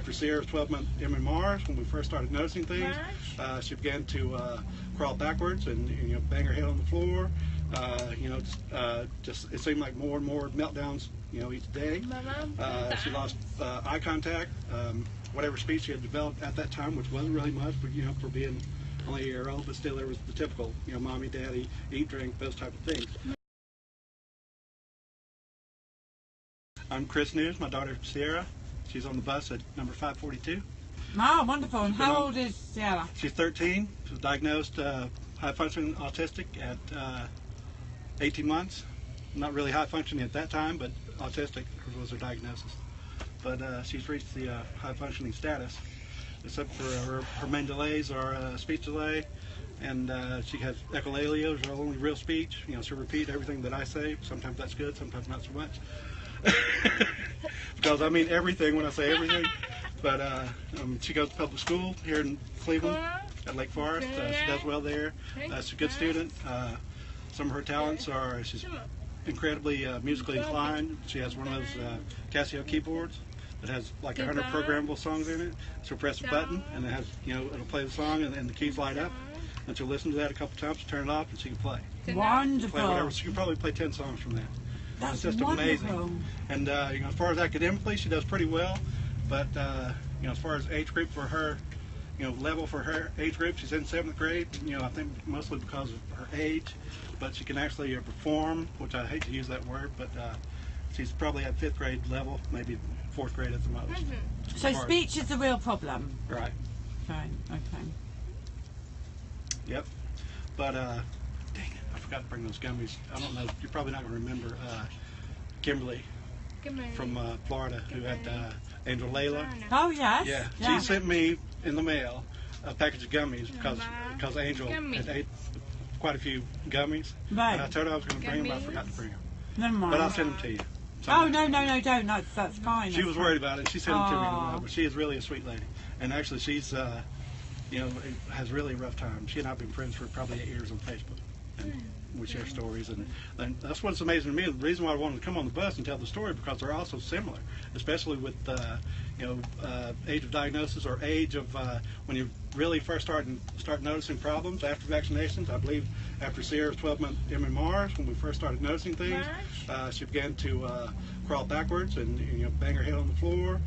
after Sierra's 12-month MMRs, when we first started noticing things, she began to crawl backwards and bang her head on the floor. Just it seemed like more and more meltdowns, each day. She lost eye contact, whatever speech she had developed at that time, which wasn't really much, but for being only a year old, but still there was the typical, mommy, daddy, eat, drink, those type of things. I'm Chris News, my daughter Sierra. She's on the bus at number 542. Oh, wonderful. And how old is Sierra? She's 13. She was diagnosed high-functioning autistic at 18 months. Not really high-functioning at that time, but autistic was her diagnosis. But she's reached the high-functioning status, except for her main delays are speech delay, and she has echolalia, which is her only real speech. She'll repeat everything that I say. Sometimes that's good, sometimes not so much. Because I mean everything when I say everything. But she goes to public school here in Cleveland at Lake Forest. She does well there. She's a good student. Some of her talents are she's incredibly musically inclined. She has one of those Casio keyboards that has like 100 programmable songs in it. She'll press a button and it has, it'll play the song and the keys light up. And she'll listen to that a couple times, turn it off, and she can play. Wonderful. Play whatever. She can probably play 10 songs from that. That's just wonderful. Amazing. And as far as academically, she does pretty well. But as far as age group for her, level for her age group, she's in 7th grade. I think mostly because of her age, but she can actually perform, which I hate to use that word, but she's probably at 5th grade level, maybe 4th grade at the most. So speech is the real problem. Right. Fine. Okay. Yep. But dang it, I forgot to bring those gummies. I don't know. You're probably not going to remember Kimberly from Florida, who had Angel Layla. Oh yes. Yeah. She sent me in the mail a package of gummies because Angel had ate quite a few gummies. Right. And I told her I was going to bring them, but I forgot to bring them. Never mind. But I'll send them to you. Oh no, don't. That's fine. She was worried about it. She sent them to me, but she is really a sweet lady. And actually, she's has really a rough time. She and I've been friends for probably 8 years on Facebook. And we share stories, and that's what's amazing to me. The reason why I wanted to come on the bus and tell the story, because they're all so similar, especially with age of diagnosis or age of when you really first start noticing problems after vaccinations. I believe after Sierra's 12-month MMRs, when we first started noticing things, she began to crawl backwards and bang her head on the floor.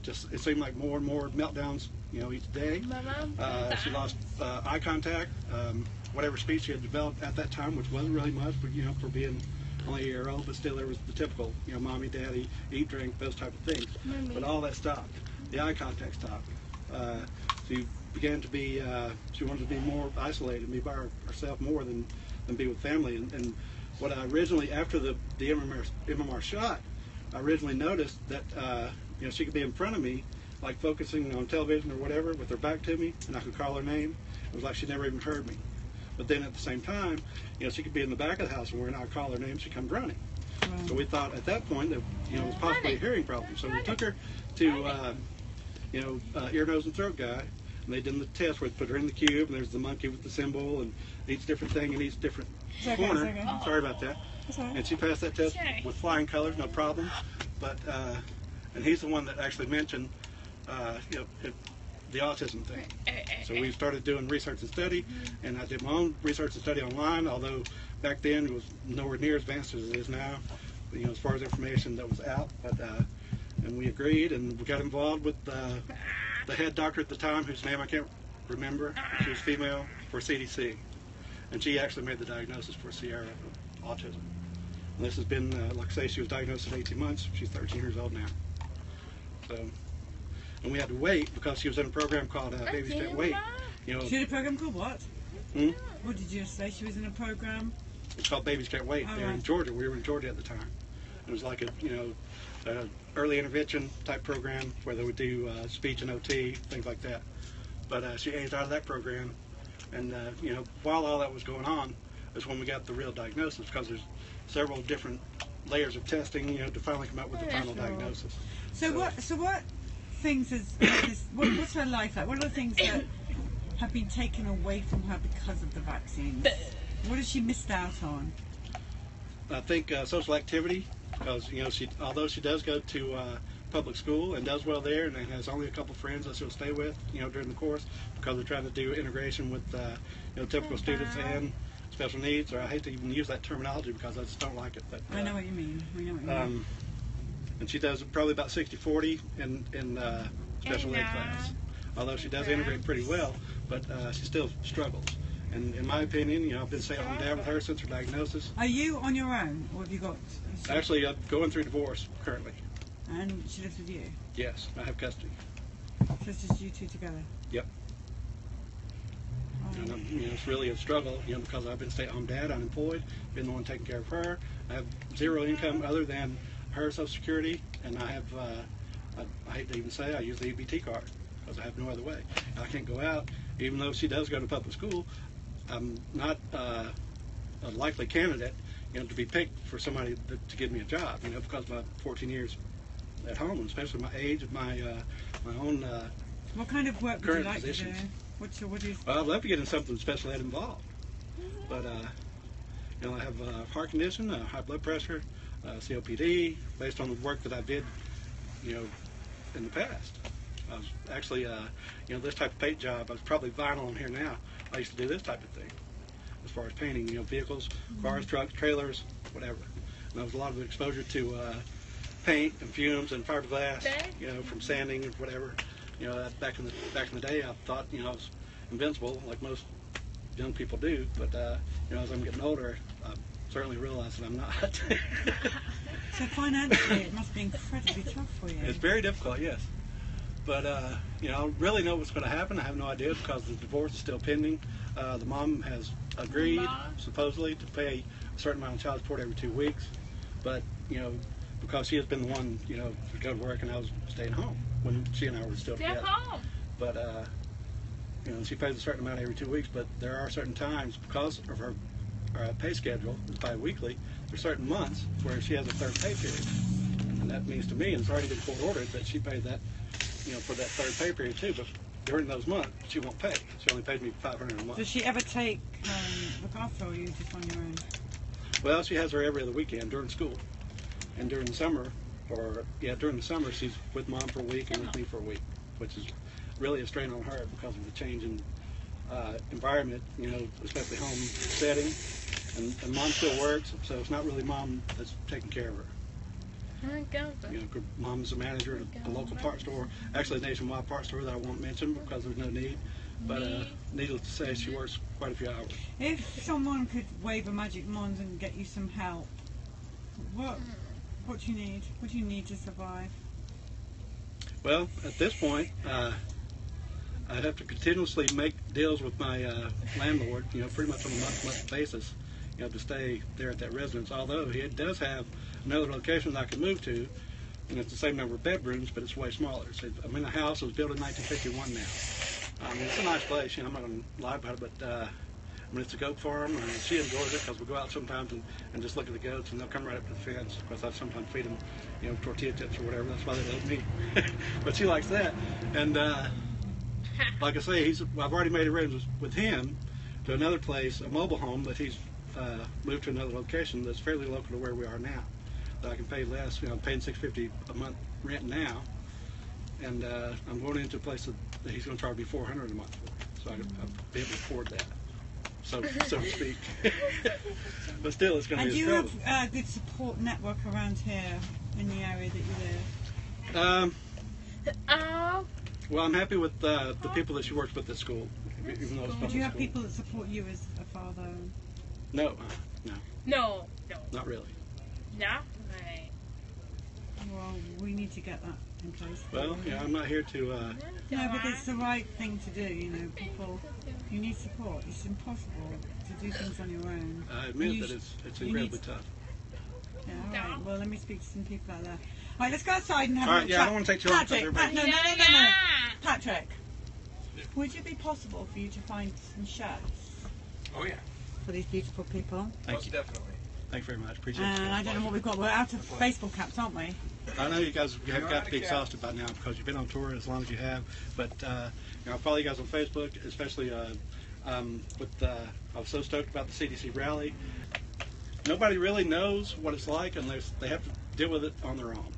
Just it seemed like more and more meltdowns, each day. She lost eye contact, whatever speech she had developed at that time, which wasn't really much, but for being only a year old, but still there was the typical, mommy, daddy, eat, drink, those type of things. But all that stopped. The eye contact stopped. She began to be, she wanted to be more isolated, be by herself more than be with family. And what I originally, after the MMR shot, I originally noticed that she could be in front of me, like focusing on television or whatever, with her back to me, and I could call her name. It was like she never even heard me. But then at the same time, she could be in the back of the house, and when I call her name, she comes running. Right. So we thought at that point that it was possibly a hearing problem. So we took her to ear, nose, and throat guy, and they did the test where they put her in the cube, and there's the monkey with the symbol, and each different thing in each different corner. Okay. Sorry about that. And she passed that test with flying colors, no problem. But and he's the one that actually mentioned the autism thing. So we started doing research and study, and I did my own research and study online, although back then it was nowhere near as advanced as it is now, as far as information that was out. But and we agreed, and we got involved with the head doctor at the time, whose name I can't remember. She was female, for CDC, and she actually made the diagnosis for Sierra of autism. And this has been, like I say, she was diagnosed at 18 months. She's 13 years old now. So, and we had to wait because she was in a program called Babies Can't Wait. She was in a program called what? What did you say? She was in a program? It's called Babies Can't Wait. They're in Georgia. We were in Georgia at the time. It was like a early intervention type program where they would do speech and OT, things like that. But she aged out of that program, and while all that was going on is when we got the real diagnosis, because there's several different layers of testing, to finally come up with the final diagnosis. So what things what's her life like? What are the things that have been taken away from her because of the vaccines? What has she missed out on? I think social activity, because although she does go to public school and does well there, and has only a couple friends that she'll stay with, during the course, because they're trying to do integration with, typical students and special needs. Or I hate to even use that terminology because I just don't like it. But I know what you mean. We know what you mean. And she does probably about 60-40 in special ed class. Although she does integrate pretty well, but she still struggles. And in my opinion, I've been stay-at-home dad with her since her diagnosis. Are you on your own, or have you got... Actually, I'm going through divorce currently. And she lives with you? Yes, I have custody. So it's just you two together? Yep. Oh. And it's really a struggle, because I've been stay-at-home dad, unemployed, been the one taking care of her. I have zero income other than her Social Security, and I have, I hate to even say, I use the EBT card because I have no other way. I can't go out, even though she does go to public school. I'm not a likely candidate, to be picked for somebody to give me a job, because of my 14 years at home, especially my age, my own what kind of work would you like positions. To do? What do you... Well, I'd love to get in something special ed involved, but I have heart condition, high blood pressure, COPD, based on the work that I did, in the past. I was actually, this type of paint job, I was probably vinyl on here now. I used to do this type of thing, as far as painting, vehicles, cars, trucks, trailers, whatever. And there was a lot of exposure to paint and fumes and fiberglass, from sanding or whatever. Back in the day, I thought, I was invincible, like most young people do. But as I'm getting older, I certainly realize that I'm not. So financially, it must be incredibly tough for you. It's very difficult, yes. But I don't really know what's going to happen. I have no idea because the divorce is still pending. The mom has agreed, supposedly, to pay a certain amount of child support every 2 weeks. But, because she has been the one, to go to work, and I was staying home when she and I were still together. But, she pays a certain amount every 2 weeks, but there are certain times, because of her pay schedule, it's bi-weekly, there's certain months where she has a third pay period. And that means to me, and it's already been court ordered, that she paid that, for that third pay period too, but during those months, she won't pay. She only pays me $500 a month. Does she ever take look after, or are you just on your own? Well, she has her every other weekend during school. And during the summer, she's with mom for a week and with me for a week, which is really a strain on her because of the change in environment, especially home setting. And mom still works, so it's not really mom that's taking care of her. Mom's a manager at a local parts store, actually a nationwide parts store that I won't mention because there's no need. But needless to say, she works quite a few hours. If someone could wave a magic wand and get you some help, what do you need? What do you need to survive? Well, at this point, I'd have to continuously make deals with my landlord, pretty much on a month-to-month basis, to stay there at that residence. Although he does have another location that I can move to, and it's the same number of bedrooms, but it's way smaller. So I'm in a house that was built in 1951 now. It's a nice place, I'm not going to lie about it, but it's a goat farm. She enjoys it because we go out sometimes and just look at the goats, and they'll come right up to the fence because I sometimes feed them, tortilla chips or whatever. That's why they love me. But she likes that. And like I say, I've already made arrangements with him to another place, a mobile home that he's moved to another location that's fairly local to where we are now, that I can pay less. I'm paying $650 a month rent now, and I'm going into a place that he's going to charge me $400 a month for, so I'll be able to afford that, so to speak. But still, it's going to be a struggle. And do you have a good support network around here in the area that you live? Well, I'm happy with the people that she works with at school, even though it's public Do you have school. people that support you as a father? No. No. Not really. No? Right. Well, we need to get that in place. Well, I'm not here to... No, but it's the right thing to do, people, you need support. It's impossible to do things on your own. I admit that it's incredibly tough. Yeah, all right. Well, let me speak to some people out there. All right, let's go outside and have a All right, chat. I don't want to take too long. Patrick, no. Patrick, would it be possible for you to find some shirts? Oh, yeah. For these beautiful people? Thank you. Definitely. Thank you very much. Appreciate it. I don't know what we've got. We're out of baseball caps, aren't we? I know you guys have got to be exhausted by now because you've been on tour as long as you have. But I'll follow you guys on Facebook, especially I was so stoked about the CDC rally. Nobody really knows what it's like unless they have to deal with it on their own.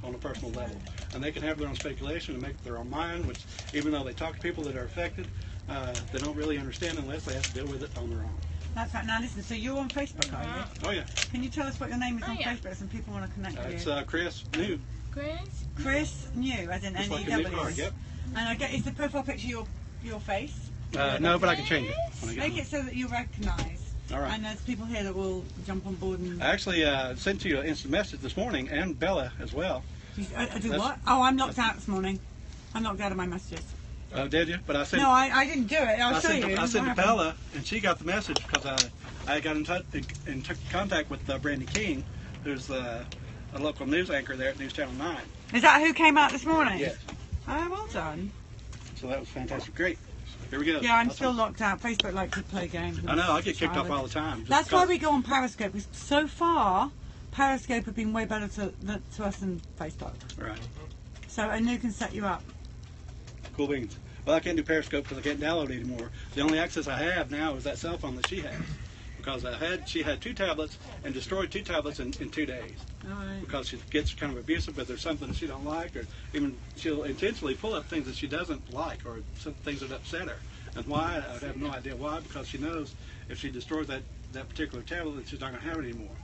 on a personal level. And they can have their own speculation and make their own mind, which even though they talk to people that are affected, they don't really understand unless they have to deal with it on their own. That's right. Now listen, so you're on Facebook, are you? Oh, yeah. Can you tell us what your name is on yeah. Facebook, some people want to connect with It's you? Chris New. Chris? Chris New, as in Just like a new N-E-W. car, yep. And I get, is the profile picture your face? No, but I can change it when I get Make home. it so that you recognise. All right. And there's people here that will jump on board and... I actually sent you an instant message this morning, and Bella as well. I do That's- what? Oh, I'm locked out this morning. I'm locked out of my messages. Did you? But I sent. No, I didn't do it. I'll show you. I This is sent what to happened. Bella, and she got the message because I got in contact with Brandy King, who's a local news anchor there at News Channel 9. Is that who came out this morning? Yes. Oh, well done. So that was fantastic. Great. Here we go. Yeah, I'm That's still all. locked out. Facebook likes to play games. I know. I get kicked off all the time. just That's why because- we go on Periscope. Because so far, Periscope have been way better to us than Facebook. Right. So Anu can set you up. Cool beans. Well, I can't do Periscope because I can't download it anymore. The only access I have now is that cell phone that she has. Because she had 2 tablets and destroyed 2 tablets in 2 days. All right. Because she gets kind of abusive, but there's something that she don't like, or even she'll intentionally pull up things that she doesn't like, or some things that upset her. And why? I have no idea why, because she knows if she destroys that particular tablet, that she's not going to have it anymore.